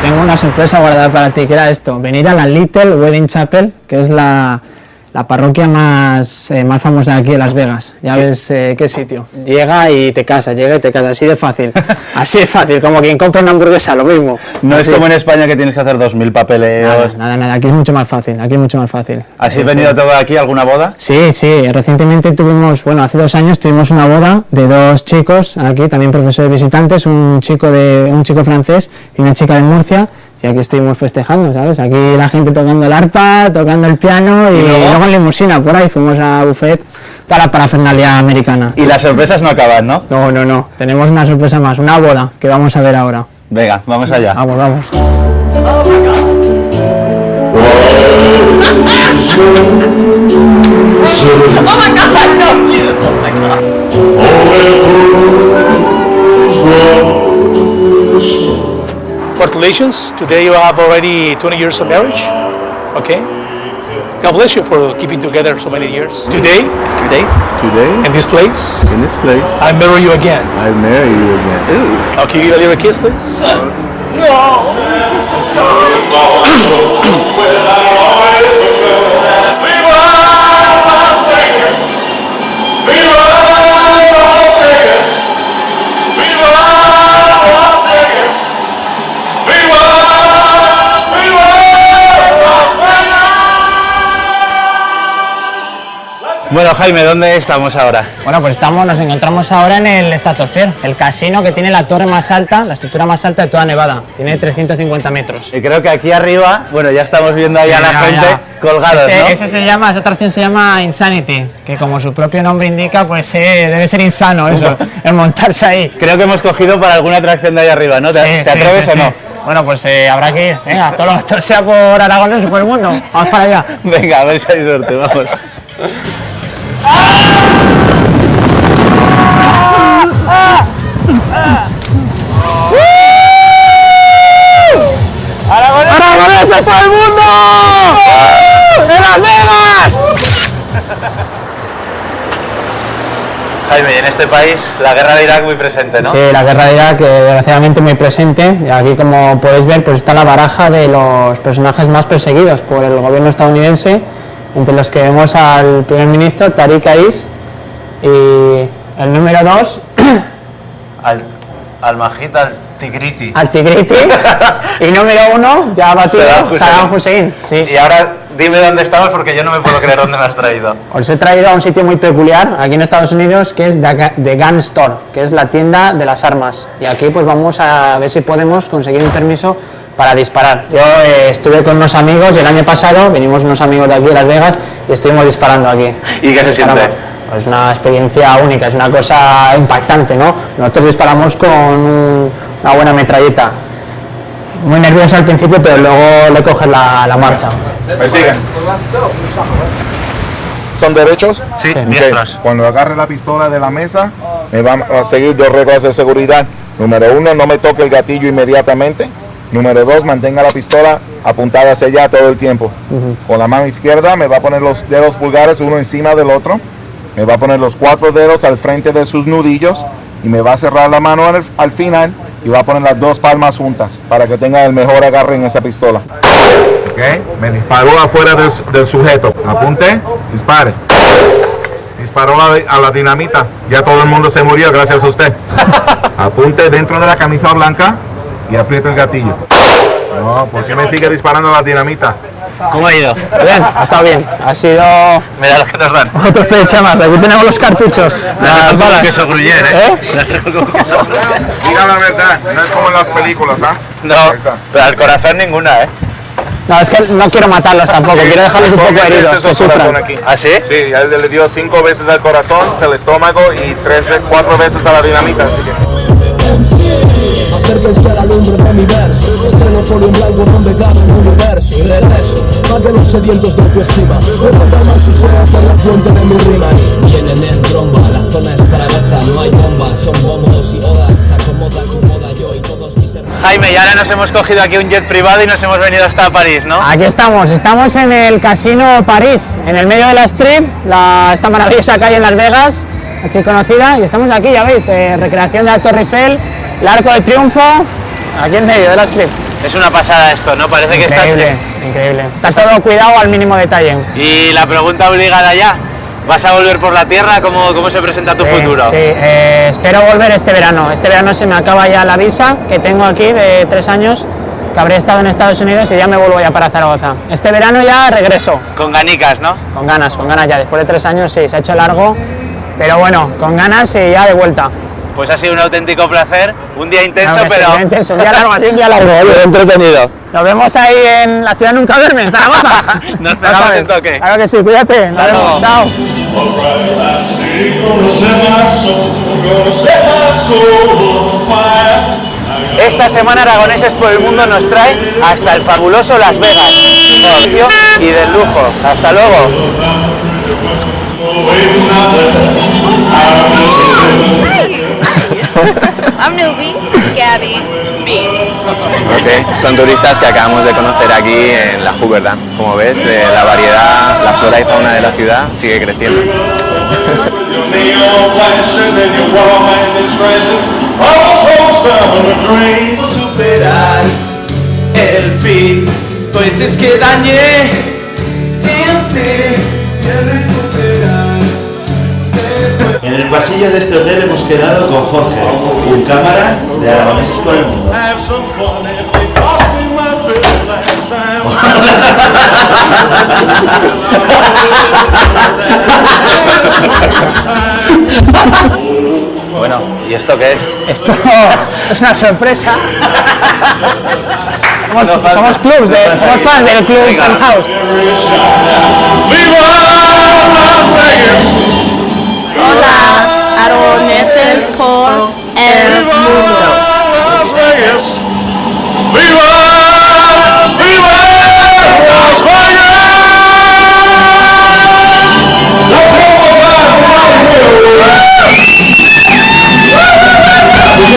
tengo una sorpresa guardada para ti, que era esto, venir a la Little Wedding Chapel, que es la parroquia más famosa de aquí de Las Vegas. Ya ves qué sitio. Llega y te casas, así de fácil. Así de fácil, como quien compra una hamburguesa, lo mismo. No así. Es como en España que tienes que hacer 2000 papeleos. Nada, aquí es mucho más fácil, ¿Has venido todo aquí a alguna boda? Sí, recientemente tuvimos, hace 2 años tuvimos una boda de 2 chicos, aquí también profesores visitantes, un chico francés y una chica de Murcia. Y aquí estuvimos festejando, ¿sabes? Aquí la gente tocando el arpa, tocando el piano y luego en limusina por ahí fuimos a buffet para la parafernalia americana. Y las sorpresas no acaban, ¿no? No, tenemos una sorpresa más, una boda que vamos a ver ahora. Venga, vamos allá. Vamos. Oh my God. I know you. Oh my God. Congratulations, today you have already 20 years of marriage, okay? God bless you for keeping together so many years. Today, in this place, I marry you again. Ooh. Okay, give a little kiss, please. Bueno, Jaime, ¿dónde estamos ahora? Bueno, pues nos encontramos ahora en el Stratosphere, el casino que tiene la torre más alta, la estructura más alta de toda Nevada. Tiene 350 metros. Y creo que aquí arriba, ya estamos viendo ahí a la gente colgados, ¿no? Esa atracción se llama Insanity, que como su propio nombre indica, pues debe ser insano eso, el montarse ahí. Creo que hemos cogido para alguna atracción de ahí arriba, ¿no? ¿Te atreves o no? Bueno, pues habrá que ir. Venga, todo sea por Aragones y por el mundo. Vamos para allá. Venga, a ver si hay suerte, vamos. ¡Aragoneses por el mundo! ¡En Las Vegas! Jaime, y en este país la guerra de Irak muy presente, ¿no? Sí, la guerra de Irak desgraciadamente muy presente. Y aquí, como podéis ver, pues está la baraja de los personajes más perseguidos por el gobierno estadounidense, entre los que vemos al primer ministro Tariq Aziz y el número 2 al Majid al-Tigriti. Y número 1 ya ha batido Saddam Hussein. Sí. Y ahora dime dónde estamos porque yo no me puedo creer dónde me has traído. Os he traído a un sitio muy peculiar aquí en Estados Unidos, que es The Gun Store, que es la tienda de las armas. Y aquí pues vamos a ver si podemos conseguir un permiso para disparar. Yo estuve con unos amigos y el año pasado vinimos unos amigos de aquí de Las Vegas y estuvimos disparando aquí. ¿Y qué se siente? Es una experiencia única, es una cosa impactante, ¿no? Nosotros disparamos con una buena metralleta. Muy nervioso al principio, pero luego le coges la marcha. ¿Me siguen? ¿Son derechos? Sí, Okay. diestros. Cuando agarre la pistola de la mesa, me van a seguir 2 reglas de seguridad. Número 1, no me toque el gatillo inmediatamente. Número 2, mantenga la pistola apuntada hacia allá todo el tiempo. Con la mano izquierda me va a poner los dedos pulgares uno encima del otro. Me va a poner los 4 dedos al frente de sus nudillos y me va a cerrar la mano al final y va a poner las 2 palmas juntas para que tenga el mejor agarre en esa pistola. Okay. Me disparó afuera del sujeto. Apunte, dispare. Disparó a la dinamita. Ya todo el mundo se murió gracias a usted. Apunte dentro de la camisa blanca y aprieta el gatillo. No, ¿por qué me sigue disparando la dinamita? ¿Cómo ha ido? Bien, ha estado bien. Ha sido Mira lo que nos dan. otro fecha más. Aquí tenemos los cartuchos. Las balas. Queso gruyere, ¿eh? Las dejo con queso gruyere. Diga la verdad, no es como en las películas, ¿ah? No, pero al corazón ninguna, ¿eh? No, es que no quiero matarlos tampoco, quiero dejarlos un poco heridos, que sufran. Aquí. ¿Ah, sí? Sí, él le dio 5 veces al corazón, al estómago y 4 veces a la dinamita. Así que... Acérquense a la lumbre de mi verso. Estreno folio en blanco donde cabe el universo. Y regreso, más de los sedientos de autoestima. Puedo calmar su sed por la fuente de mi rima. Vienen en tromba, la zona es trabaza. No hay bombas, son bomos y odas. Acomoda tu moda yo y todos mis hermanos. Jaime, y ahora nos hemos cogido aquí un jet privado y nos hemos venido hasta París, ¿no? Aquí estamos en el Casino París, en el medio de la Strip, esta maravillosa calle en Las Vegas, aquí conocida, y estamos aquí, ya veis, recreación de la Torre Eiffel, el Arco de Triunfo, aquí en medio de la strip. Es una pasada esto, ¿no? Parece que Increíble, increíble. Está todo cuidado al mínimo detalle. Y la pregunta obligada ya, ¿vas a volver por la tierra? ¿Cómo se presenta tu futuro? Sí, espero volver este verano. Este verano se me acaba ya la visa que tengo aquí de 3 años, que habré estado en Estados Unidos y ya me vuelvo ya para Zaragoza. Este verano ya regreso. Con ganicas, ¿no? Con ganas ya. Después de 3 años sí, se ha hecho largo, pero bueno, con ganas y ya de vuelta. Pues ha sido un auténtico placer, un día intenso, Claro que pero... sí, intenso, un día largo, así un día largo. Oye. entretenido. Nos vemos ahí en la ciudad nunca verme, en Zaragoza. Nos pegamos en toque. Claro que sí, cuídate. Nos vemos, chao. Esta semana Aragoneses por el Mundo nos trae hasta el fabuloso Las Vegas. Y del lujo. Hasta luego. I'm Nubi, Gabby, me. Ok, son turistas que acabamos de conocer aquí en la Hooverland. Como ves, la variedad, la flora y fauna de la ciudad sigue creciendo. Superar el fin, veces que dañé sin fin, recuperar. En el pasillo de este hotel hemos quedado con Jorge, un cámara de Aragoneses por el Mundo. Bueno, ¿y esto qué es? Esto es una sorpresa. Somos clubs, somos fans del club Penthouse. Hola, Aragoneses por el Mundo.